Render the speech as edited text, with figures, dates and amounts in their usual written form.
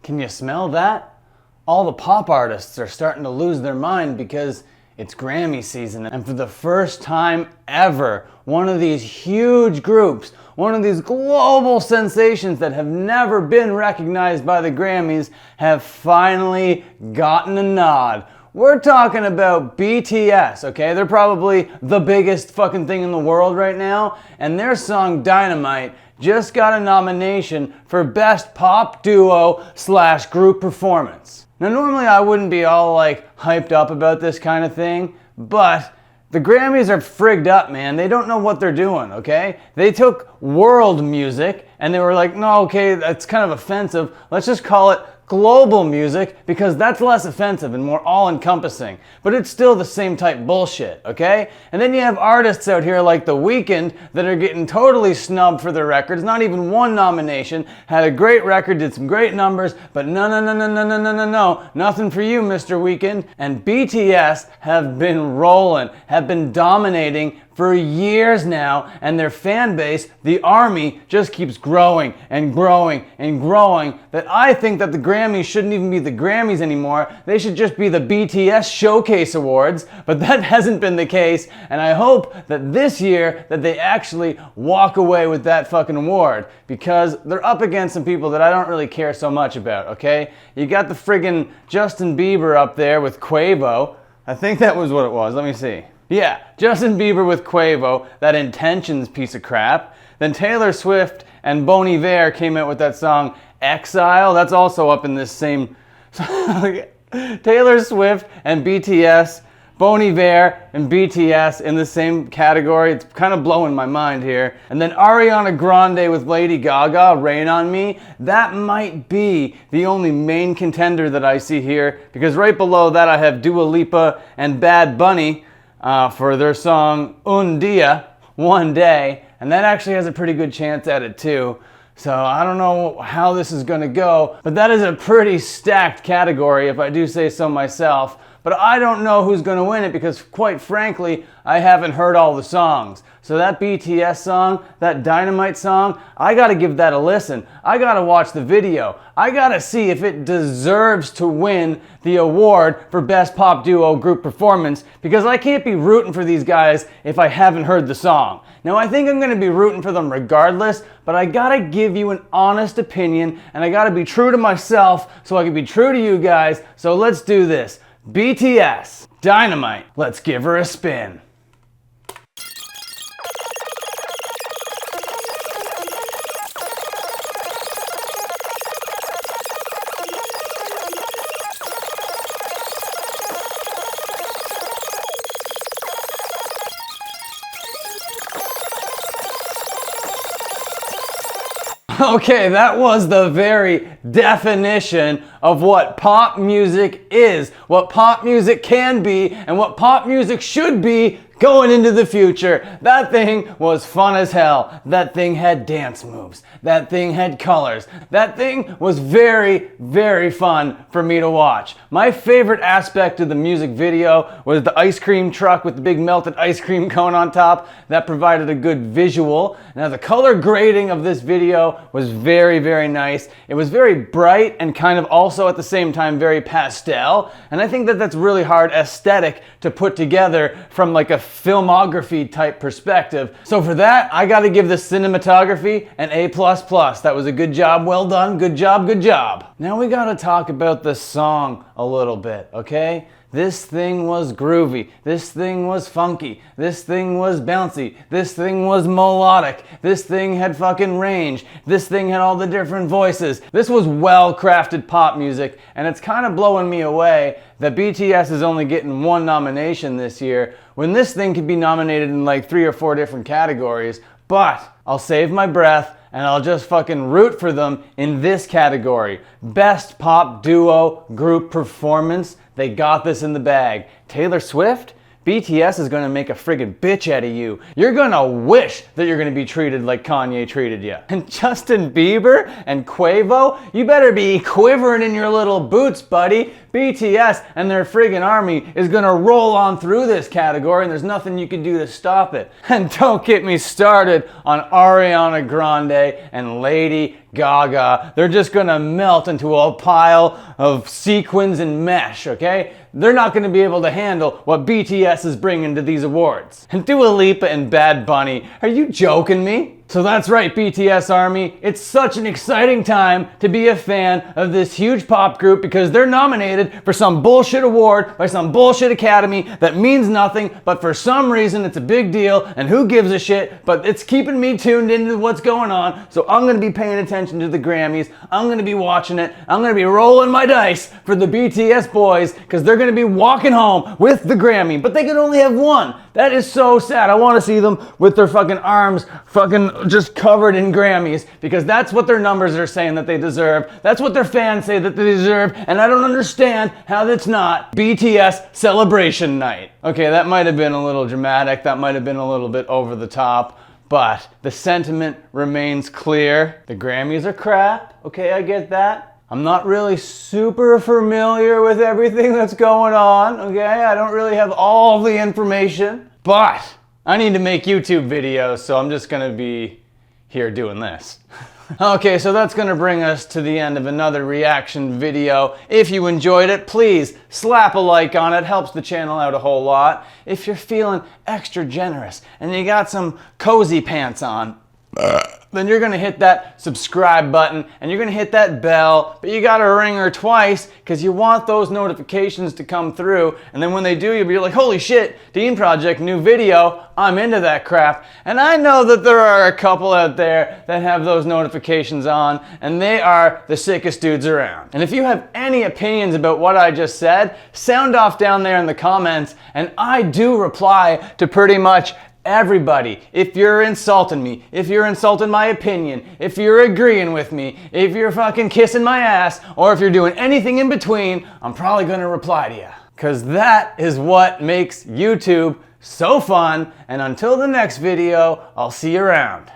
Can you smell that? All the pop artists are starting to lose their mind because it's Grammy season, and for the first time ever, one of these huge groups, one of these global sensations that have never been recognized by the Grammys, have finally gotten a nod. We're talking about BTS, okay? They're probably the biggest fucking thing in the world right now, and their song Dynamite just got a nomination for Best Pop Duo / Group Performance. Now normally I wouldn't be all like hyped up about this kind of thing, but the Grammys are frigged up, man. They don't know what they're doing, okay? They took world music and they were like, no, okay, that's kind of offensive. Let's just call it global music because that's less offensive and more all-encompassing. But it's still the same type bullshit, okay? And then you have artists out here like The Weeknd that are getting totally snubbed for their records. Not even one nomination. Had a great record, did some great numbers, but no, nothing for you, Mr. Weeknd. And BTS have been rolling, have been dominating for years now, and their fan base, the army, just keeps growing and growing and growing, that I think that the Grammys shouldn't even be the Grammys anymore. They should just be the BTS Showcase Awards, but that hasn't been the case, and I hope that this year that they actually walk away with that fucking award, because they're up against some people that I don't really care so much about, okay? You got the friggin' Justin Bieber up there with Quavo. I think that was what it was, let me see. Yeah, Justin Bieber with Quavo, that Intentions piece of crap. Then Taylor Swift and Bon Iver came out with that song Exile. That's also up in this same... Taylor Swift and BTS, Bon Iver and BTS in the same category. It's kind of blowing my mind here. And then Ariana Grande with Lady Gaga, Rain on Me. That might be the only main contender that I see here, because right below that I have Dua Lipa and Bad Bunny for their song Un Dia, One Day, and that actually has a pretty good chance at it too. So I don't know how this is going to go, but that is a pretty stacked category if I do say so myself. But I don't know who's going to win it because, quite frankly, I haven't heard all the songs. So that BTS song, that Dynamite song, I got to give that a listen. I got to watch the video. I got to see if it deserves to win the award for Best Pop Duo Group Performance, because I can't be rooting for these guys if I haven't heard the song. Now, I think I'm going to be rooting for them regardless, but I got to give you an honest opinion, and I got to be true to myself so I can be true to you guys. So let's do this. BTS, Dynamite, let's give her a spin. Okay, that was the very definition of what pop music is, what pop music can be, and what pop music should be going into the future. That thing was fun as hell. That thing had dance moves. That thing had colors. That thing was very, very fun for me to watch. My favorite aspect of the music video was the ice cream truck with the big melted ice cream cone on top. That provided a good visual. Now the color grading of this video was very, very nice. It was very bright and kind of also at the same time very pastel. And I think that that's really hard aesthetic to put together from like a filmography type perspective. So for that, I got to give the cinematography an A++. That was a good job, well done, good job, good job. Now we got to talk about the song a little bit, okay? This thing was groovy. This thing was funky. This thing was bouncy. This thing was melodic. This thing had fucking range. This thing had all the different voices. This was well-crafted pop music, and it's kind of blowing me away that BTS is only getting one nomination this year when this thing could be nominated in like 3 or 4 different categories. But I'll save my breath and I'll just fucking root for them in this category. Best Pop Duo Group Performance. They got this in the bag. Taylor Swift? BTS is gonna make a friggin' bitch out of you. You're gonna wish that you're gonna be treated like Kanye treated you. And Justin Bieber and Quavo? You better be quivering in your little boots, buddy. BTS and their friggin' army is gonna roll on through this category and there's nothing you can do to stop it. And don't get me started on Ariana Grande and Lady gaga. They're just gonna melt into a pile of sequins and mesh, okay? They're not gonna be able to handle what BTS is bringing to these awards. And Dua Lipa and Bad Bunny, are you joking me? So that's right, BTS Army. It's such an exciting time to be a fan of this huge pop group because they're nominated for some bullshit award by some bullshit academy that means nothing, but for some reason it's a big deal, and who gives a shit? But it's keeping me tuned into what's going on, so I'm gonna be paying attention to the Grammys. I'm gonna be watching it. I'm gonna be rolling my dice for the BTS boys because they're gonna be walking home with the Grammy, but they can only have one. That is so sad. I want to see them with their fucking arms fucking just covered in Grammys because that's what their numbers are saying that they deserve. That's what their fans say that they deserve, and I don't understand how that's not BTS celebration night. Okay, that might have been a little dramatic. That might have been a little bit over the top, but the sentiment remains clear. The Grammys are crap. Okay, I get that. I'm not really super familiar with everything that's going on, okay? I don't really have all the information, but I need to make YouTube videos, so I'm just gonna be here doing this. Okay, so that's gonna bring us to the end of another reaction video. If you enjoyed it, please slap a like on it. Helps the channel out a whole lot. If you're feeling extra generous and you got some cozy pants on, then you're gonna hit that subscribe button and you're gonna hit that bell, but you gotta ring her twice because you want those notifications to come through, and then when they do, you'll be like, holy shit, Dean Project, new video, I'm into that crap. And I know that there are a couple out there that have those notifications on, and they are the sickest dudes around. And if you have any opinions about what I just said, sound off down there in the comments, and I do reply to pretty much everybody. If you're insulting me, if you're insulting my opinion, if you're agreeing with me, if you're fucking kissing my ass, or if you're doing anything in between, I'm probably gonna reply to you. Cause that is what makes YouTube so fun. And until the next video, I'll see you around.